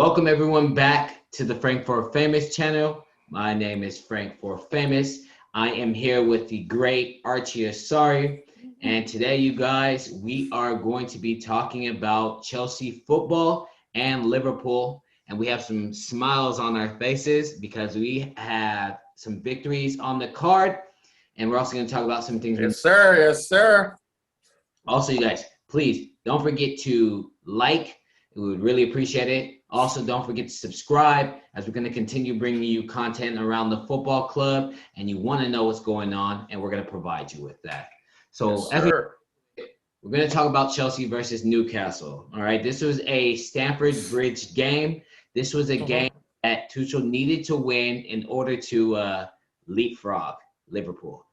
Welcome everyone back to the Frank for Famous channel. My name is Frank for Famous. I am here with the great Archie, and today, you guys, we are going to be talking about Chelsea football and Liverpool, and we have some smiles on our faces because we have some victories on the card, and we're also going to talk about some things. Yes, sir. Yes, sir. Also, you guys, please don't forget to like. We would really appreciate it. Also, don't forget to subscribe as we're going to continue bringing you content around the football club, and you want to know what's going on, and we're going to provide you with that. So Yes, sir. we're going to talk about Chelsea versus Newcastle. All right, this was a Stamford Bridge game. This was a game that Tuchel needed to win in order to leapfrog Liverpool,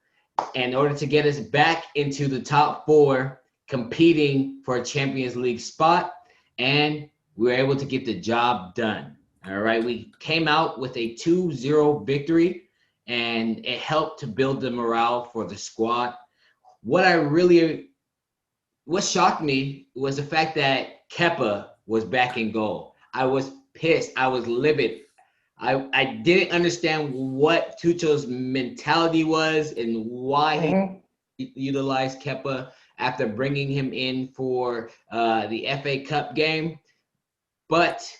in order to get us back into the top four, competing for a Champions League spot, and we were able to get the job done. All right, we came out with a 2-0 victory, and it helped to build the morale for the squad. What shocked me was the fact that Kepa was back in goal. I was pissed. I was livid. I didn't understand what Tuchel's mentality was and why he utilized Kepa after bringing him in for the FA Cup game. But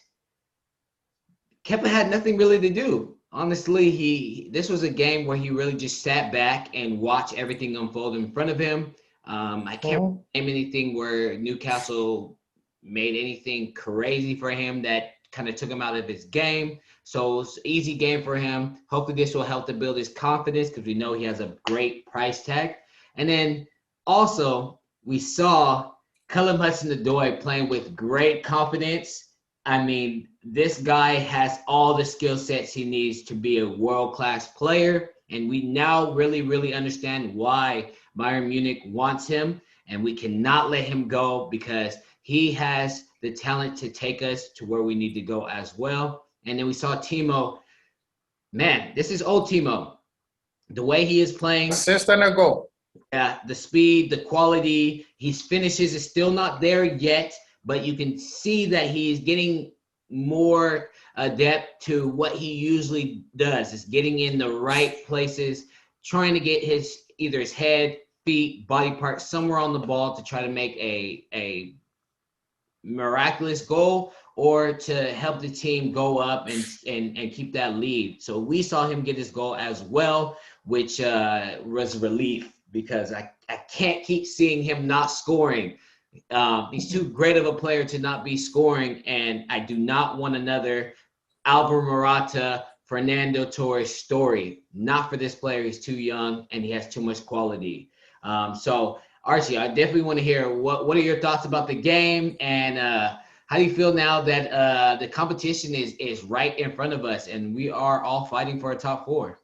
Kepa had nothing really to do. Honestly, this was a game where he really just sat back and watched everything unfold in front of him. I can't name anything where Newcastle made anything crazy for him that kind of took him out of his game. So it's an easy game for him. Hopefully this will help to build his confidence because we know he has a great price tag. And then also we saw Callum Hudson-Odoi playing with great confidence. I mean, this guy has all the skill sets he needs to be a world-class player. And we now really understand why Bayern Munich wants him. And we cannot let him go because he has the talent to take us to where we need to go as well. And then we saw Timo. Man, this is old Timo. The way he is playing. Assist and a goal. Yeah, the speed, the quality. His finishes is still not there yet, but you can see that he's getting more adept to what he usually does. Is getting in the right places, trying to get either his head, feet, body part somewhere on the ball to try to make a miraculous goal or to help the team go up and keep that lead. So we saw him get his goal as well, which was relief because I can't keep seeing him not scoring. He's too great of a player to not be scoring, and I do not want another Alvaro Morata, Fernando Torres story. Not for this player. He's too young and he has too much quality. So Archie, I definitely want to hear what are your thoughts about the game, and how do you feel now that the competition is right in front of us and we are all fighting for a top four?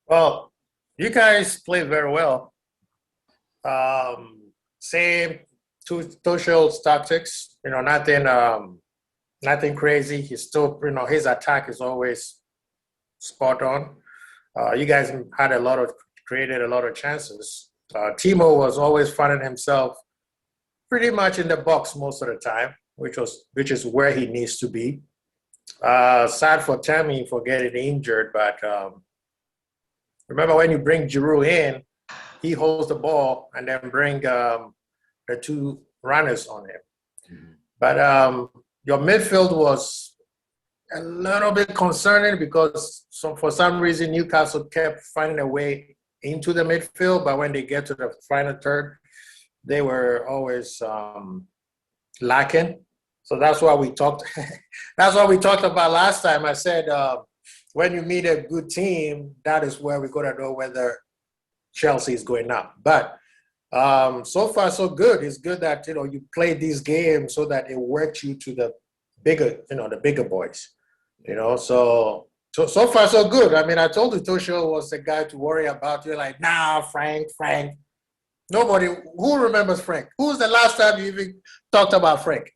Well, you guys played very well. Same Tuchel's tactics, nothing crazy. He's still, his attack is always spot on. You guys created a lot of chances. Timo was always finding himself pretty much in the box most of the time, which is where he needs to be. Sad for Tammy for getting injured, but remember when you bring Giroud in, he holds the ball and then bring the two runners on him. But your midfield was a little bit concerning because for some reason Newcastle kept finding a way into the midfield, but when they get to the final third, they were always lacking. So that's what we talked. That's what we talked about last time. I said when you meet a good team, that is where we're gonna know whether Chelsea is going up. But so far so good. It's good that you play these games so that it works you to the bigger boys. So far so good. I mean, I told you Tuchel was the guy to worry about. You're like, nah, Frank. Nobody who remembers Frank. Who's the last time you even talked about Frank?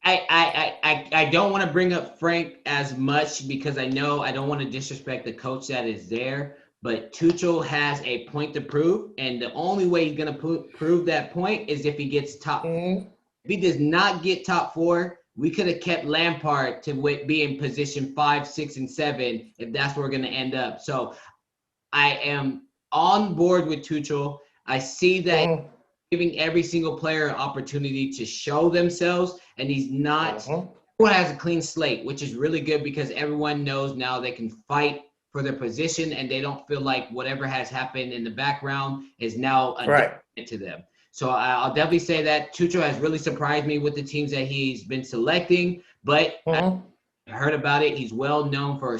I don't want to bring up Frank as much because I know I don't want to disrespect the coach that is there. But Tuchel has a point to prove, and the only way he's going to prove that point is if he gets top. If he does not get top four, we could have kept Lampard to be in position 5, 6, and 7 if that's where we're going to end up. So I am on board with Tuchel. I see that giving every single player an opportunity to show themselves, and he's not. Everyone has a clean slate, which is really good because everyone knows now they can fight for their position, and they don't feel like whatever has happened in the background is now a detriment to them. So I'll definitely say that Tuchel has really surprised me with the teams that he's been selecting, but I heard about it. He's well known for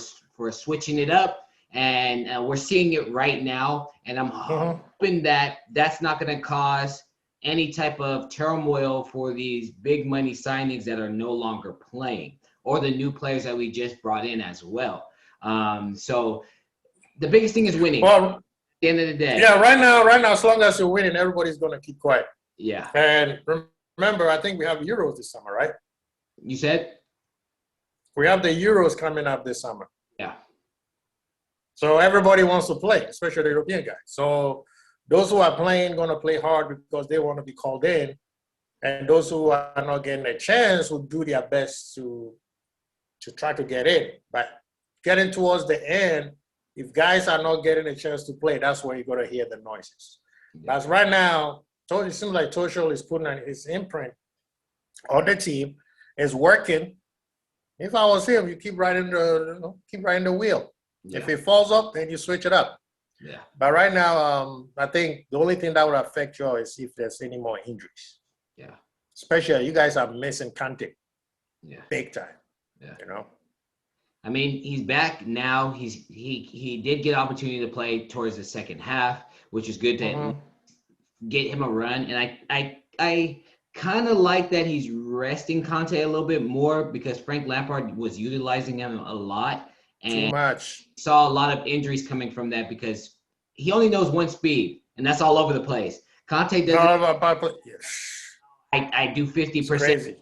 switching it up, and we're seeing it right now. And I'm hoping that that's not going to cause any type of turmoil for these big money signings that are no longer playing, or the new players that we just brought in as well. So the biggest thing is winning. Well, at the end of the day. Yeah, right now, as long as you're winning, everybody's going to keep quiet. Yeah. And remember, I think we have Euros this summer, right? You said? We have the Euros coming up this summer. Yeah. So everybody wants to play, especially the European guys. So those who are playing going to play hard because they want to be called in. And those who are not getting a chance will do their best to try to get in. But getting towards the end, if guys are not getting a chance to play, that's when you're going to hear the noises. Because right now, it seems like Tuchel is putting his imprint on the team. It's working. If I was him, you keep riding the wheel. Yeah. If it falls up, then you switch it up. Yeah. But right now, I think the only thing that would affect you is if there's any more injuries. Yeah. Especially you guys are missing Kante. Yeah. Big time. Yeah. You know. I mean, he's back now. He did get opportunity to play towards the second half, which is good to get him a run. And I kind of like that he's resting Kante a little bit more because Frank Lampard was utilizing him a lot. And too much. Saw a lot of injuries coming from that because he only knows one speed, and that's all over the place. Kante doesn't. I do 50%.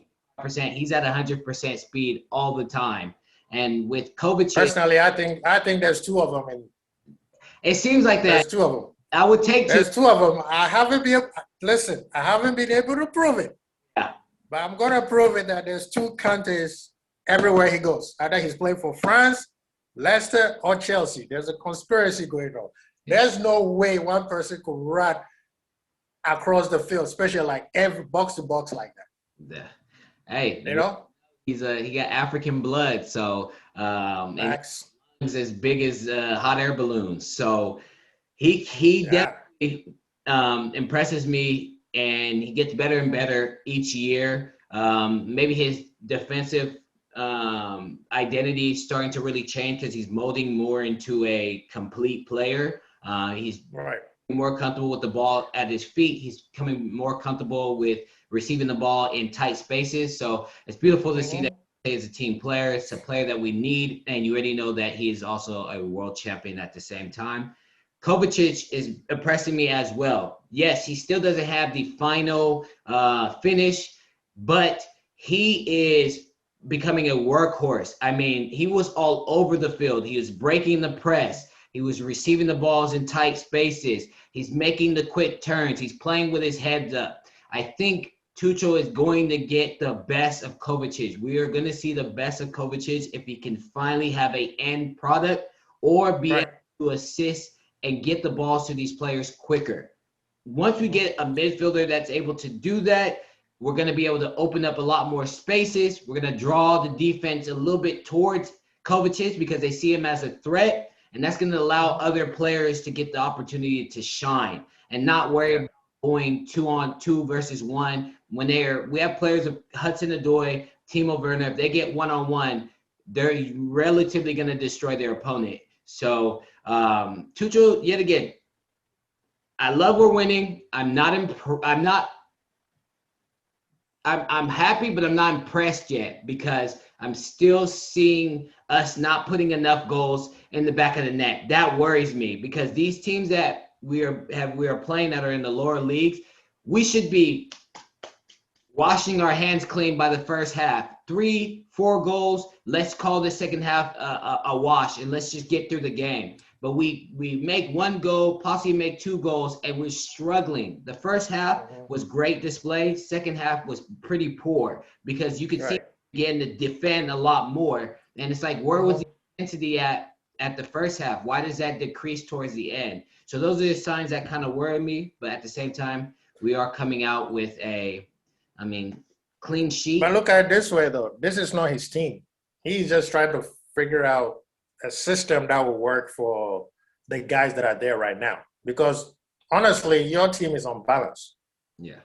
He's at 100% speed all the time. And with Kovacic, personally, I think there's two of them. It seems like that. There's two of them. I would take two. There's two of them. I haven't been able to prove it. Yeah. But I'm gonna prove it that there's two Kantes everywhere he goes. Either he's playing for France, Leicester, or Chelsea. There's a conspiracy going on. There's no way one person could run across the field, especially like every box to box like that. Yeah. Hey, you know. He got African blood, so he's as big as hot air balloons. So he definitely impresses me, and he gets better and better each year. Maybe his defensive identity is starting to really change because he's molding more into a complete player. He's more comfortable with the ball at his feet. He's becoming more comfortable with receiving the ball in tight spaces. So it's beautiful to see that he is a team player. It's a player that we need, and you already know that he is also a world champion at the same time. Kovacic is impressing me as well. Yes, he still doesn't have the final finish, but he is becoming a workhorse. I mean, he was all over the field. He was breaking the press. He was receiving the balls in tight spaces. He's making the quick turns. He's playing with his heads up. I think Tuchel is going to get the best of Kovacic. We are going to see the best of Kovacic if he can finally have an end product or be able to assist and get the balls to these players quicker. Once we get a midfielder that's able to do that, we're going to be able to open up a lot more spaces. We're going to draw the defense a little bit towards Kovacic because they see him as a threat, and that's going to allow other players to get the opportunity to shine and not worry about going 2-on-2 versus 1. When we have players of Hudson-Odoi, Timo Werner, if they get 1-on-1, they're relatively going to destroy their opponent. So Tuchel, yet again, I love we're winning. I'm happy, but I'm not impressed yet because I'm still seeing us not putting enough goals in the back of the net. That worries me because these teams that we are playing that are in the lower leagues, we should be washing our hands clean by the first half. 3-4 goals. Let's call the second half a wash and let's just get through the game. But we make one goal, possibly make 2 goals, and we're struggling. The first half was great display. Second half was pretty poor because you could see begin to defend a lot more. And it's like, where was the intensity at the first half? Why does that decrease towards the end? So those are the signs that kind of worry me. But at the same time, we are coming out with clean sheet. But look at it this way, though. This is not his team. He's just trying to figure out a system that will work for the guys that are there right now. Because honestly, your team is unbalanced. Yeah.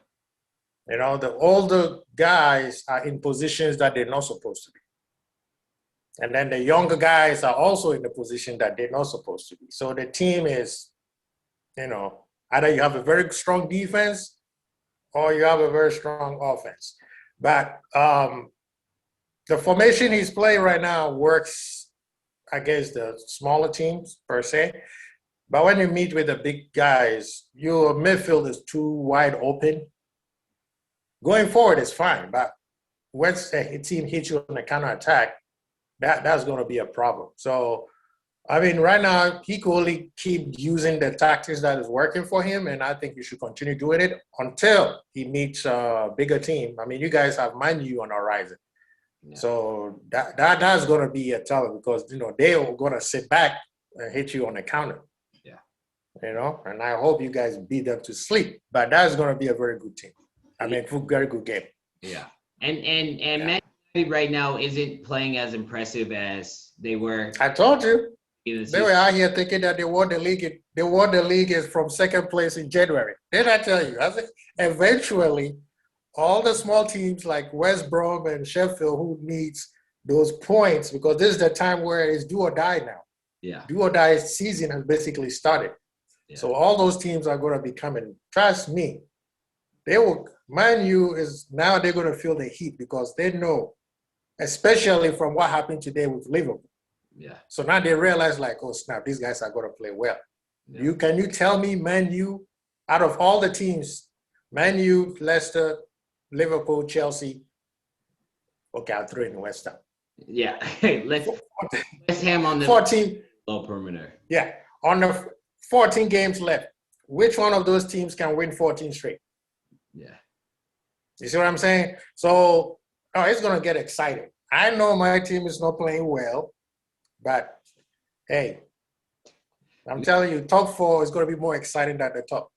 You know, the older guys are in positions that they're not supposed to be. And then the younger guys are also in the position that they're not supposed to be. So the team is, you know, either you have a very strong defense or you have a very strong offense. But the formation he's playing right now works against the smaller teams per se. But when you meet with the big guys, your midfield is too wide open. Going forward is fine, but once a team hits you on a counterattack, that's going to be a problem. So, I mean, right now, he could only keep using the tactics that is working for him, and I think he should continue doing it until he meets a bigger team. I mean, you guys have Man U on the horizon. Yeah. So that's going to be a tell because, you know, they are going to sit back and hit you on the counter. Yeah. You know, and I hope you guys beat them to sleep. But that's going to be a very good team. I mean, very good game. Yeah. And Man United right now isn't playing as impressive as they were. I told you. They were out here thinking that they won the league. They won the league is from second place in January. Didn't I tell you? I think eventually, all the small teams like West Brom and Sheffield who needs those points because this is the time where it's do or die now. Yeah. Do or die season has basically started. Yeah. So all those teams are going to be coming. Trust me. They will. Man U is now they're going to feel the heat because they know, especially from what happened today with Liverpool. Yeah. So now they realize like, oh snap, these guys are going to play well. Yeah. Can you tell me, Man U, out of all the teams, Man U, Leicester, Liverpool, Chelsea. Okay, I'll throw in West Ham. Yeah. Let's West Ham on the 14 low perimeter. Yeah. On the 14 games left, which one of those teams can win 14 straight? Yeah. You see what I'm saying? So, it's going to get exciting. I know my team is not playing well, but hey, I'm telling you, top four is going to be more exciting than the top.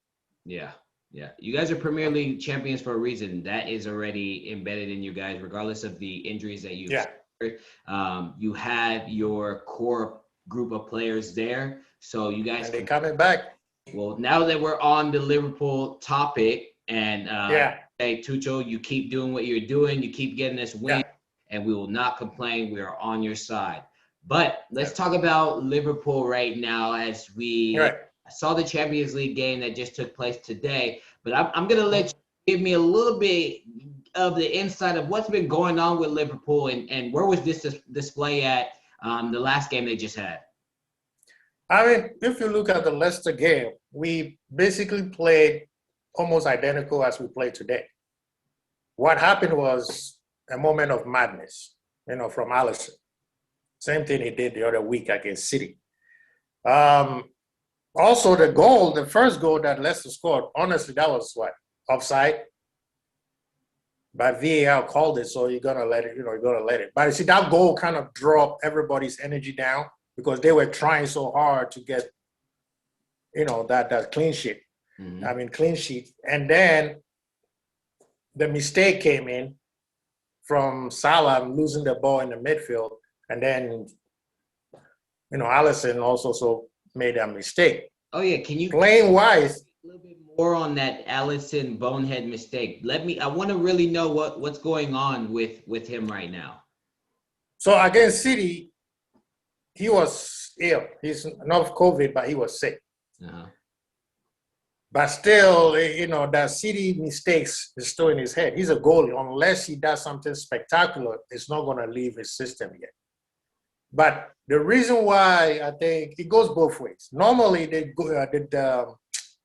Yeah. Yeah. You guys are Premier League champions for a reason. That is already embedded in you guys, regardless of the injuries that you've suffered. You have your core group of players there. So you guys. And they're coming back. Well, now that we're on the Liverpool topic, and hey, Tuchel, you keep doing what you're doing. You keep getting this win, and we will not complain. We are on your side. But let's talk about Liverpool right now as we saw the Champions League game that just took place today. But I'm going to let you give me a little bit of the insight of what's been going on with Liverpool and where was this display at the last game they just had? I mean, if you look at the Leicester game, we basically played almost identical as we played today. What happened was a moment of madness, you know, from Alisson. Same thing he did the other week against City. Also, the first goal that Leicester scored, honestly, that was what? Offside? But VAR called it, so you're going to let it. But you see, that goal kind of dropped everybody's energy down because they were trying so hard to get, you know, that clean sheet. Mm-hmm. Clean sheet. And then the mistake came in from Salah losing the ball in the midfield. And then, you know, Alisson also made a mistake. Oh, yeah. Can you playing wise a little bit more on that Alisson bonehead mistake? I want to really know what's going on with him right now. So against City, he was ill. He's not COVID, but he was sick. Uh-huh. But still, you know, that City mistakes is still in his head. He's a goalie. Unless he does something spectacular, it's not going to leave his system yet. But the reason why I think it goes both ways. Normally, the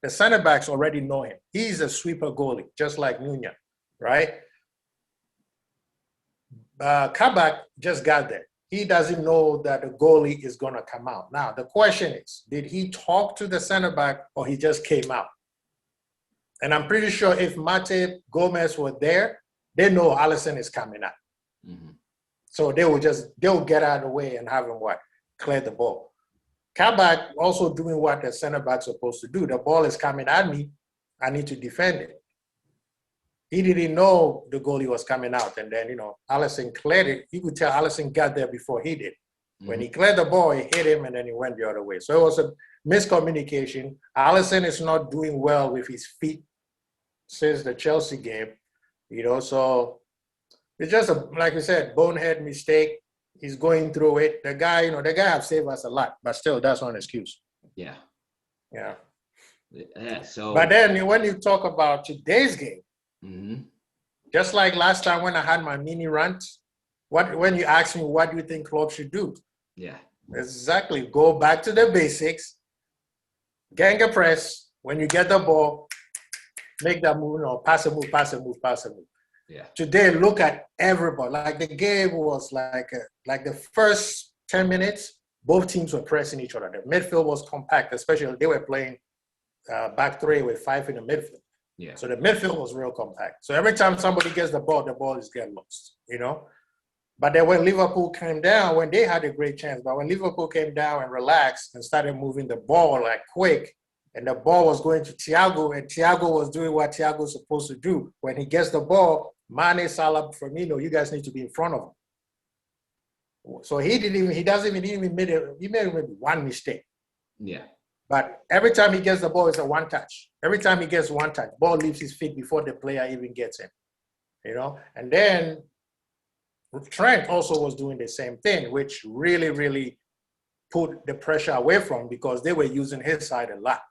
center backs already know him. He's a sweeper goalie, just like Nunez, right? Kabak just got there. He doesn't know that the goalie is going to come out. Now, the question is, did he talk to the center back or he just came out? And I'm pretty sure if Mate, Gomez were there, they know Alisson is coming out. Mm-hmm. So they'll get out of the way and have him clear the ball. Kabak also doing what the center back's supposed to do. The ball is coming at me. I need to defend it. He didn't know the goalie was coming out. And then, Alisson cleared it. You could tell Alisson got there before he did. When he cleared the ball, he hit him and then he went the other way. So it was a miscommunication. Alisson is not doing well with his feet since the Chelsea game, so it's just like we said, bonehead mistake. He's going through it. The guy have saved us a lot, but still, that's not an excuse. Yeah. So, but then when you talk about today's game, just like last time when I had my mini rant, when you asked me what do you think Klopp should do? Yeah. Exactly. Go back to the basics. Gang a press. When you get the ball, make that move, pass a move, pass a move, pass a move. Yeah. Today, look at everybody. Like the game was like the first 10 minutes, both teams were pressing each other. The midfield was compact, especially they were playing back three with 5 in the midfield. Yeah. So the midfield was real compact. So every time somebody gets the ball is getting lost, But then when Liverpool came down, when they had a great chance, but when Liverpool came down and relaxed and started moving the ball quick, and the ball was going to Thiago, and Thiago was doing what Thiago was supposed to do. When he gets the ball, Mane, Salah, Firmino, you guys need to be in front of him. So he made maybe one mistake. Yeah. But every time he gets the ball, it's a one touch. Every time he gets one touch, ball leaves his feet before the player even gets him. And then Trent also was doing the same thing, which really, really put the pressure away from because they were using his side a lot.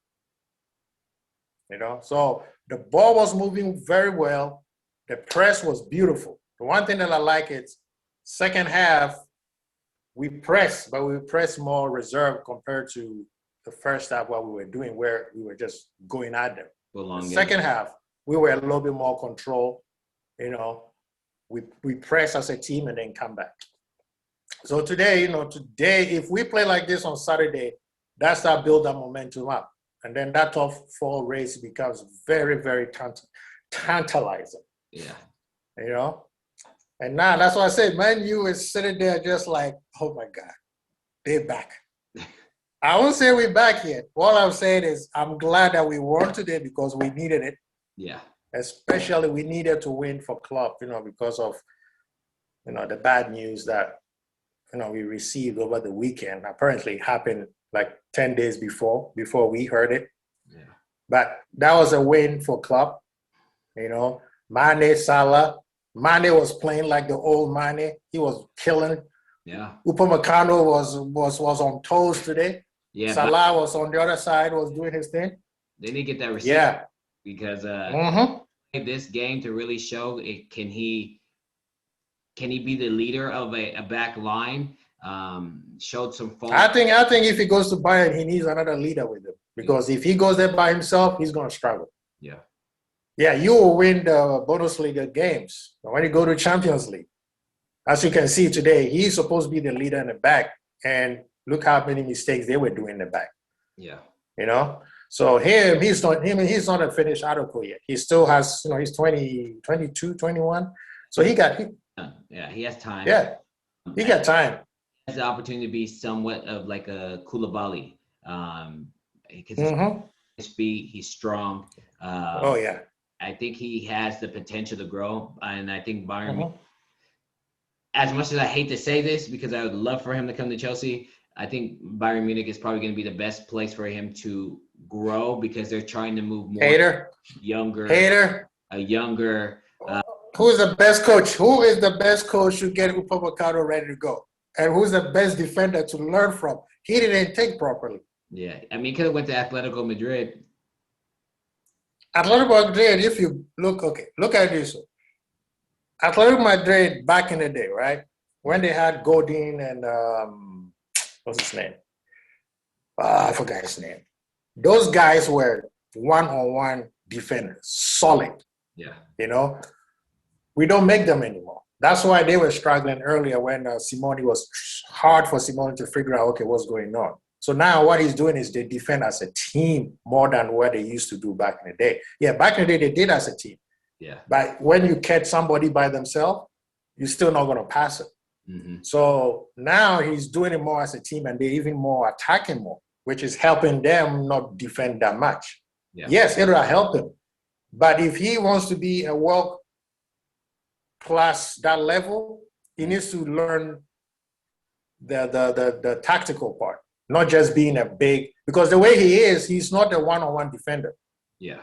So the ball was moving very well. The press was beautiful. The one thing that I like is second half, we pressed, but we pressed more reserved compared to the first half what we were doing where we were just going at them. The second half, we were a little bit more control. We press as a team and then come back. So today, if we play like this on Saturday, that's that build that momentum up. And then that top 4 race becomes very, very tantalizing. Yeah. And now that's why I said, Man U is sitting there just like, oh my God, they're back. I won't say we're back yet. All I'm saying is I'm glad that we won today because we needed it. Yeah. Especially we needed to win for Klopp, because of, the bad news that, we received over the weekend. Apparently it happened like 10 days before we heard it. Yeah. But that was a win for Klopp. Mane, Salah. Mane was playing like the old Mane. He was killing. Yeah. Upamecano was on toes today. Yeah. Salah was on the other side, was doing his thing. They need to get that receipt. Yeah. Because this game to really show it, can he be the leader of a back line? Showed some form. I think if he goes to Bayern, he needs another leader with him because if he goes there by himself, he's going to struggle. Yeah. Yeah, you will win the Bundesliga games. But when you go to Champions League, as you can see today, he's supposed to be the leader in the back, and look how many mistakes they were doing in the back. Yeah. So he's not a finished article yet. He still has, he's 20, 22, 21. So he has time. Yeah, he got time. He has the opportunity to be somewhat of like a Koulibaly. Because his speed, he's strong. I think he has the potential to grow. And I think Bayern, as much as I hate to say this, because I would love for him to come to Chelsea, I think Bayern Munich is probably going to be the best place for him to grow because they're trying to move more younger. Who's the best coach? Who is the best coach to get Upamecano ready to go? And who's the best defender to learn from? He didn't think properly. Yeah, I mean, he could have went to Atletico Madrid. Atletico Madrid, if you look at this. Atletico Madrid back in the day, right? When they had Godin and what's his name? I forgot his name. Those guys were one-on-one defenders, solid. Yeah. We don't make them anymore. That's why they were struggling earlier when Simone was hard for Simone to figure out, okay, what's going on. So now what he's doing is they defend as a team more than what they used to do back in the day. Yeah, back in the day, they did as a team. Yeah. But when you catch somebody by themselves, you're still not going to pass it. Mm-hmm. So now he's doing it more as a team, and they're even more attacking more, which is helping them not defend that much. Yeah. Yes, it'll help him. But if he wants to be a world class that level, he needs to learn the tactical part, not just being a big, because the way he is, he's not a one-on-one defender. Yeah.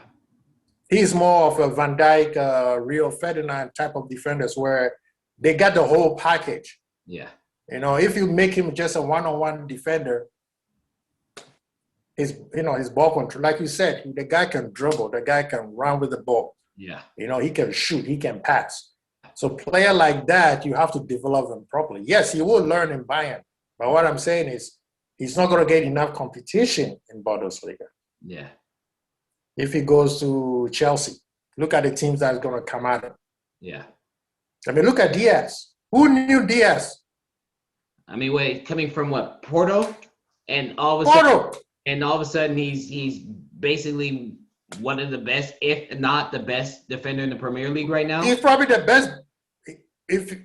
He's more of a Van Dijk, Rio Ferdinand type of defenders where they got the whole package. Yeah. You know, if you make him just a one-on-one defender, his ball control, like you said, the guy can dribble, the guy can run with the ball. Yeah. You know, he can shoot, he can pass. So player like that, you have to develop him properly. Yes, he will learn in Bayern. But what I'm saying is he's not going to get enough competition in Bundesliga. Yeah. If he goes to Chelsea, look at the teams that's going to come at him. Yeah. I mean, look at Diaz. Who knew Diaz? I mean, wait, coming from what, Porto? And all of a sudden he's basically one of the best, if not the best defender in the Premier League right now. He's probably the best. If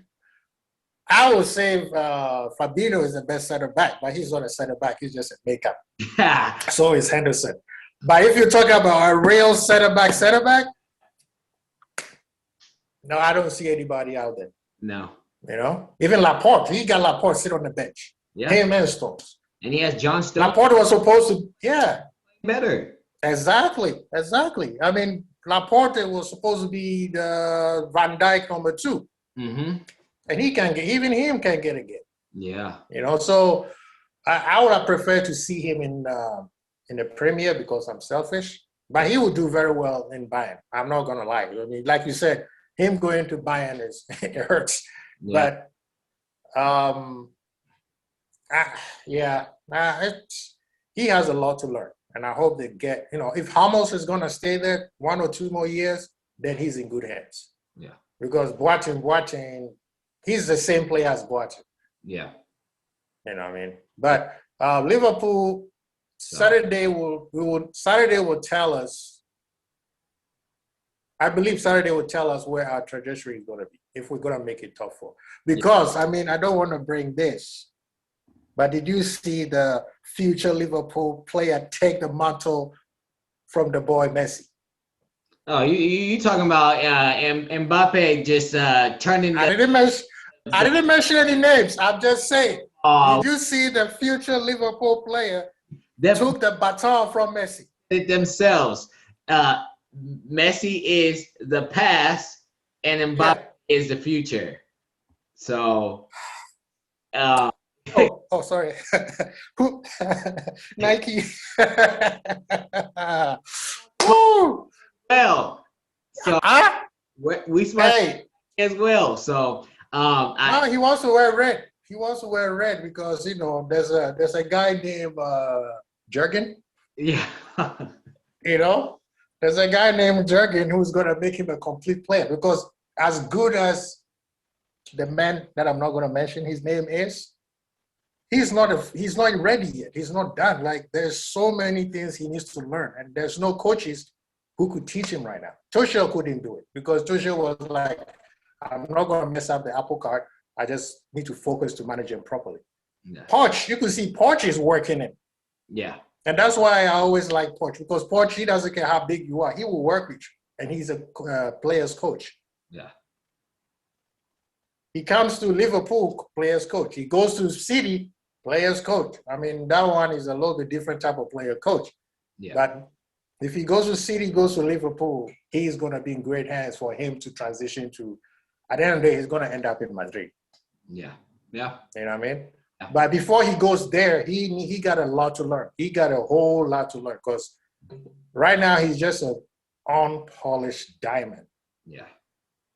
I would say Fabinho is the best center back, but he's not a center back. He's just a makeup. So is Henderson. But if you talk about a real center back, no, I don't see anybody out there. No. You know, even Laporte. He got Laporte sit on the bench. Yeah. Him and Stones. And he has John Stones. Laporte was supposed to, yeah. Better. Exactly. I mean, Laporte was supposed to be the Van Dijk number 2. Mm-hmm. And he can get, even him can get again. Yeah. You know, so I would have preferred to see him in the Premier because I'm selfish. But he would do very well in Bayern. I'm not going to lie. I mean, like you said, him going to Bayern it hurts. Yeah. But he has a lot to learn. And I hope they get, you know, if Ramos is going to stay there 1 or 2 more years, then he's in good hands. Yeah. Because Boateng, he's the same player as Boateng. Yeah. You know what I mean? But Liverpool, Saturday will tell us, I believe Saturday will tell us where our trajectory is going to be, if we're going to make it top 4. Because, I mean, I don't want to bring this, but did you see the future Liverpool player take the mantle from the boy Messi? Oh, you talking about Mbappe just turning? I didn't mention any names. I'm just saying. Did you see the future Liverpool player took the baton from Messi? Themselves. Messi is the past, and Mbappe is the future. So. Sorry. Nike. Woo! Well, so we smart as well. So no, he wants to wear red. He wants to wear red because, you know, there's a guy named Jurgen. Yeah. You know, there's a guy named Jurgen who's gonna make him a complete player, because as good as the man that I'm not gonna mention his name is, he's not ready yet. He's not done. Like, there's so many things he needs to learn, and there's no coaches who could teach him right now. Tuchel couldn't do it because Tuchel was like, I'm not going to mess up the apple cart. I just need to focus to manage him properly. Yeah. Poch, you can see Poch is working it. Yeah. And that's why I always like Poch, because Poch, he doesn't care how big you are. He will work with you, and he's a player's coach. Yeah. He comes to Liverpool, player's coach. He goes to City, player's coach. I mean, that one is a little bit different type of player coach. Yeah. But if he goes to City, goes to Liverpool, he's going to be in great hands for him to transition to, at the end of the day, he's going to end up in Madrid. Yeah. Yeah. You know what I mean? Yeah. But before he goes there, he got a lot to learn. He got a whole lot to learn, because right now he's just an unpolished diamond. Yeah.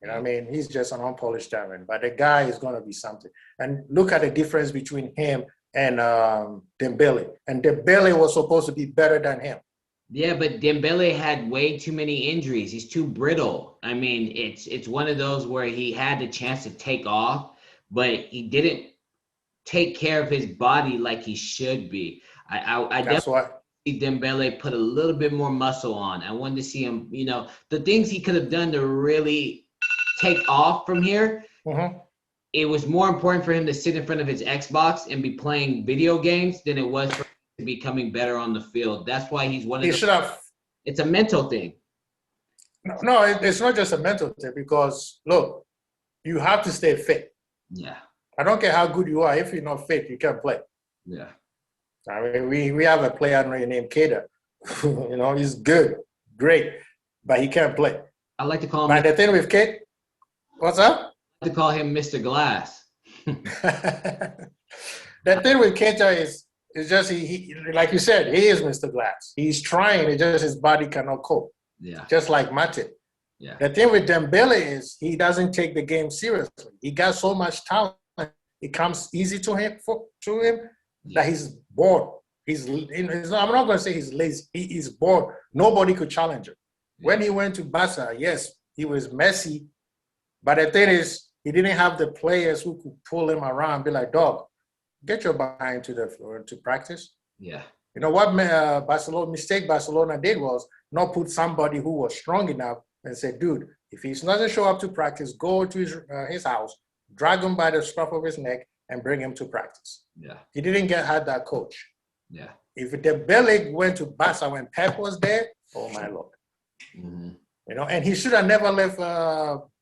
You know what I mean? He's just an unpolished diamond, but the guy is going to be something. And look at the difference between him and Dembele. And Dembele was supposed to be better than him. Yeah, but Dembele had way too many injuries. He's too brittle. I mean, it's one of those where he had the chance to take off, but he didn't take care of his body like he should be. I definitely see Dembele put a little bit more muscle on. I wanted to see him, the things he could have done to really take off from here. Mm-hmm. it was more important for him to sit in front of his Xbox and be playing video games than it was for him to becoming better on the field. That's why he's one of He the. should have. It's a mental thing. No, it's not just a mental thing because look, you have to stay fit. Yeah. I don't care how good you are. If you're not fit, you can't play. Yeah. I mean, we have a player named Kader. He's good, great, but he can't play. I like to call him. But the thing with Kate, what's up? I like to call him Mr. Glass. The thing with Keita is just he like you said, he is Mr. Glass. He's trying, it's just his body cannot cope. Yeah. Just like Mate. Yeah. The thing with Dembele is he doesn't take the game seriously. He got so much talent. It comes easy to him that he's bored. I'm not going to say he's lazy. He is bored. Nobody could challenge him. Yeah. When he went to Barca, yes, he was messy. But the thing is, he didn't have the players who could pull him around, be like, dog, get your behind to the floor to practice. Yeah. You know what Barcelona did was not put somebody who was strong enough and said, dude, if he doesn't show up to practice, go to his house, drag him by the scruff of his neck, and bring him to practice. Yeah. He didn't have that coach. Yeah. If Dembele went to Barca when Pep was there, oh my Lord. Mm-hmm. And he should have never left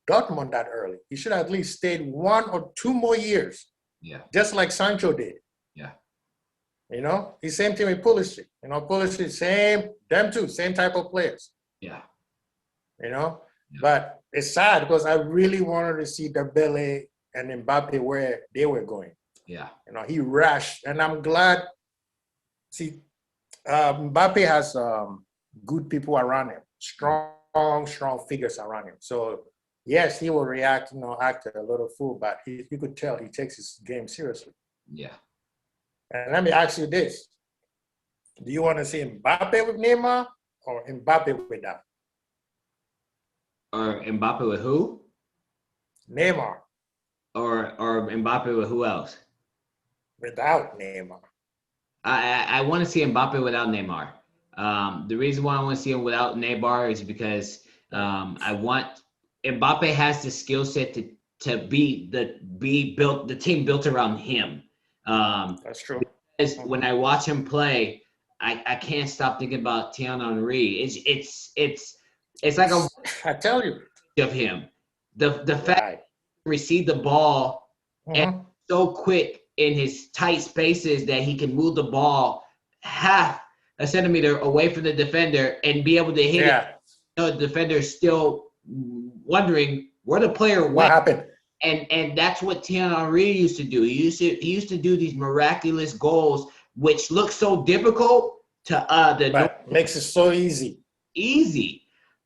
Dortmund that early. He should have at least stayed 1 or 2 more years. Yeah. Just like Sancho did. Yeah. The same thing with Pulisic. Pulisic, them two, same type of players. Yeah. Yeah. But it's sad because I really wanted to see Dembele and Mbappe where they were going. Yeah. He rushed, and I'm glad. See, Mbappe has good people around him, strong figures around him. So, yes, he will react, act a little fool, but you could tell he takes his game seriously. Yeah. And let me ask you this. Do you want to see Mbappe with Neymar or Mbappe without? Or Mbappe with who? Neymar. Or Mbappe with who else? Without Neymar. I want to see Mbappe without Neymar. The reason why I want to see him without Neymar is because Mbappe has the skill set to be built, the team built around him. That's true. Because when I watch him play, I can't stop thinking about Thierry Henry. It's like I tell you of him. The fact he received the ball and so quick in his tight spaces that he can move the ball half a centimeter away from the defender and be able to hit it. The defender is still wondering where the player went. What happened? And that's what Thierry Henry used to do. He used to do these miraculous goals, which look so difficult to but makes it so easy.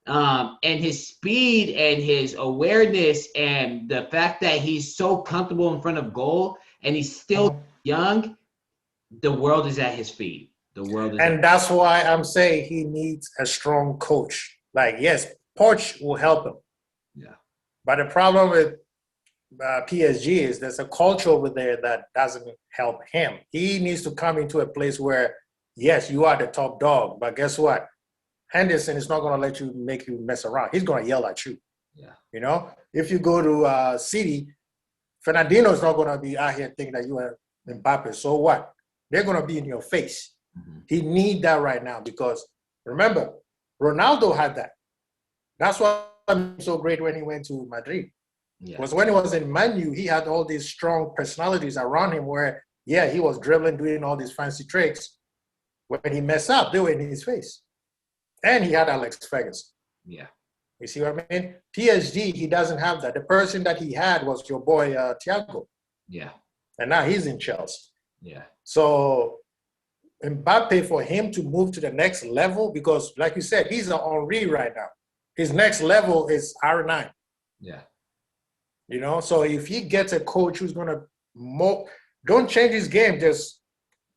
And his speed and his awareness and the fact that he's so comfortable in front of goal and he's still young, the world is at his feet. And that's why I'm saying he needs a strong coach. Like, yes, Poch will help him. Yeah. But the problem with PSG is there's a culture over there that doesn't help him. He needs to come into a place where, yes, you are the top dog, but guess what? Henderson is not going to make you mess around. He's going to yell at you. Yeah. If you go to City, Fernandino is not going to be out here thinking that you are Mbappe. So what? They're going to be in your face. Mm-hmm. He needs that right now because, remember, Ronaldo had that. That's why I'm so great when he went to Madrid. Yeah. Was when he was in Man U, he had all these strong personalities around him where, he was dribbling, doing all these fancy tricks. When he messed up, they were in his face. And he had Alex Ferguson. Yeah. You see what I mean? PSG, he doesn't have that. The person that he had was your boy, Thiago. Yeah. And now he's in Chelsea. Yeah. So Mbappe, for him to move to the next level, because like you said, he's an Henry right now. His next level is R9. Yeah. So if he gets a coach who's going to don't change his game, just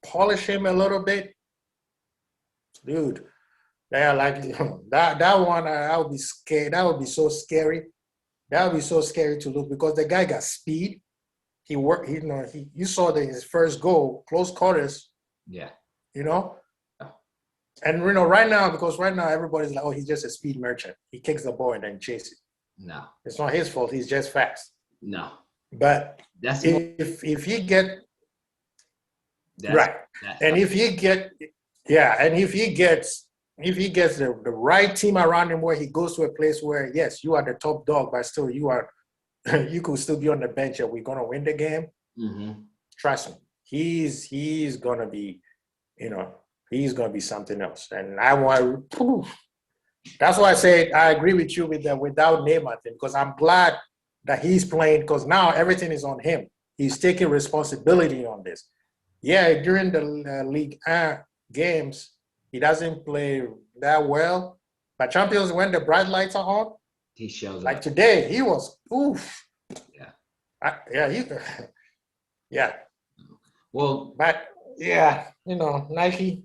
polish him a little bit. Dude, that one, I would be scared. That would be so scary. That would be so scary to look because the guy got speed. He worked, you saw his first goal, close quarters. Yeah. And right now everybody's like, oh, he's just a speed merchant. He kicks the ball and then chases it. No. It's not his fault. He's just fast. No. But That's if he get that's, right, that's and if he get and if he gets the right team around him, where he goes to a place where yes, you are the top dog, but still you are you could still be on the bench and we're gonna win the game. mm-hmm. Trust me, he's gonna be, he's gonna be something else. And I want. That's why I say I agree with you with the without Neymar thing, because I'm glad that he's playing, because now everything is on him. He's taking responsibility on this. Yeah, during the league games, he doesn't play that well. But Champions, when the bright lights are on, He shows like up. today, he was oof. Yeah. Yeah. Well, But yeah, Nike.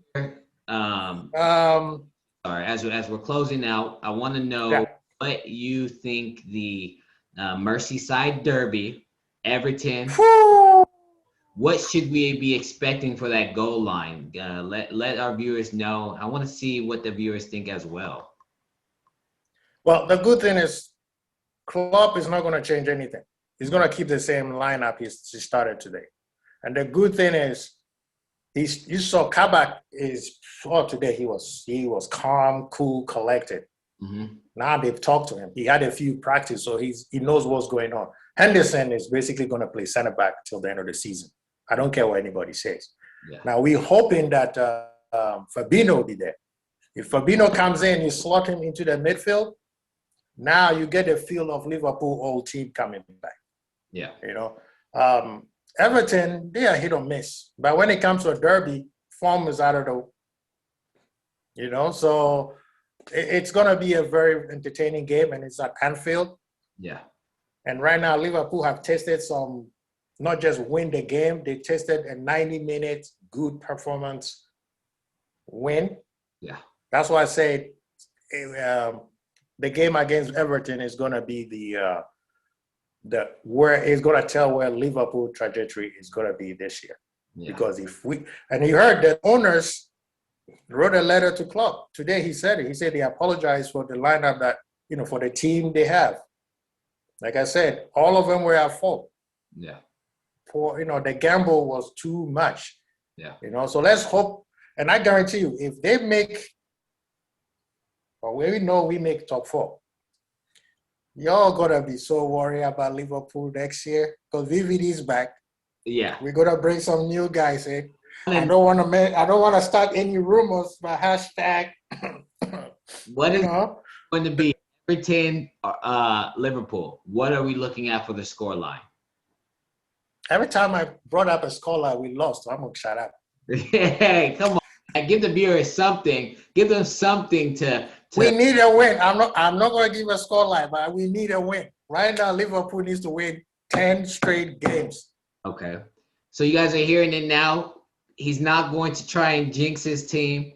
um, Um, sorry, as we're closing out, I want to know yeah. what you think the Merseyside Derby, Everton. Whew. What should we be expecting for that goal line? Let our viewers know. I want to see what the viewers think as well. Well, the good thing is Klopp is not going to change anything. He's going to keep the same lineup he started today. And the good thing is, you saw Kabak today. He was calm, cool, collected. Mm-hmm. Now they've talked to him. He had a few practice, so he knows what's going on. Henderson is basically going to play center back till the end of the season. I don't care what anybody says. Yeah. Now we're hoping that Fabinho will be there. If Fabinho comes in, you slot him into the midfield. Now you get a feel of Liverpool old team coming back. Yeah. Everton, they are hit or miss. But when it comes to a derby, form is out of the, so it's going to be a very entertaining game, and it's at Anfield. Yeah. And right now, Liverpool have tested some, not just win the game, they tested a 90-minute good performance win. Yeah. That's why I say the game against Everton is going to be where it's going to tell where Liverpool trajectory is going to be this year. Yeah. Because and you heard that owners wrote a letter to Klopp today. He said they apologized for the lineup that, for the team they have. Like I said, all of them were at fault. Yeah. The gamble was too much. Yeah. So let's hope, and I guarantee you, if they make, or we know we make top 4, y'all gonna be so worried about Liverpool next year because VVD's back. Yeah, we're gonna bring some new guys in. I don't want to start any rumors, but hashtag. What is going to be Everton, Liverpool? What are we looking at for the score line? Every time I brought up a scoreline, we lost. So I'm gonna shut up. Hey, come on! Give the viewers something. Give them something to. We need a win. I'm not going to give a scoreline, but we need a win. Right now, Liverpool needs to win 10 straight games. Okay. So you guys are hearing it now. He's not going to try and jinx his team.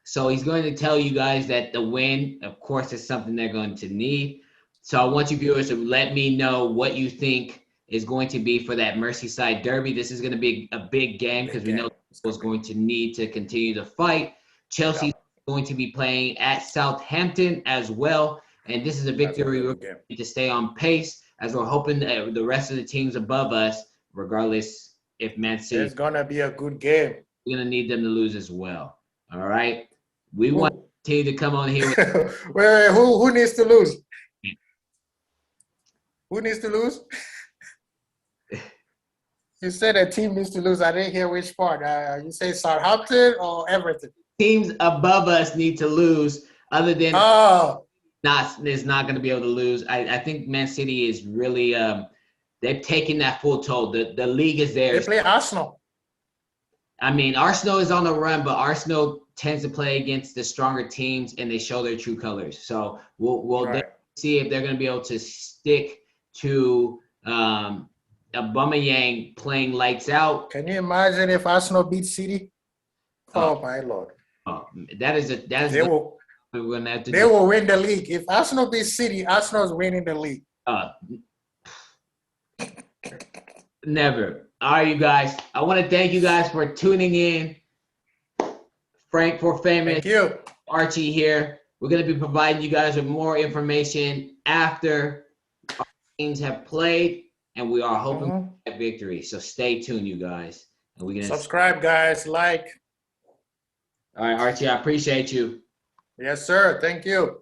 So he's going to tell you guys that the win, of course, is something they're going to need. So I want you viewers to let me know what you think is going to be for that Merseyside Derby. This is going to be a big game because we know Liverpool's going to need to continue to fight. Chelsea's going to be playing at Southampton as well. And this is a victory we're going to stay on pace as we're hoping that the rest of the teams above us, regardless if Man City. It's going to be a good game. We're going to need them to lose as well. All right? We want the team to come on here. Wait, who needs to lose? Who needs to lose? You said a team needs to lose. I didn't hear which part. You say Southampton or Everton? Teams above us need to lose. Other than is not going to be able to lose. I think Man City is really they've taken that full toll. The league is theirs. They play Arsenal. I mean, Arsenal is on the run, but Arsenal tends to play against the stronger teams, and they show their true colors. So we'll see if they're going to be able to stick to Aubameyang playing lights out. Can you imagine if Arsenal beat City? Oh my Lord! They will win the league. If Arsenal beats City, Arsenal's winning the league. Never. All right, you guys. I want to thank you guys for tuning in. Frank for Famous. Thank you. Archie here. We're going to be providing you guys with more information after our teams have played. and we are hoping for that victory. So stay tuned, you guys. And we're gonna subscribe, guys. Like. All right, Archie, I appreciate you. Yes, sir. Thank you.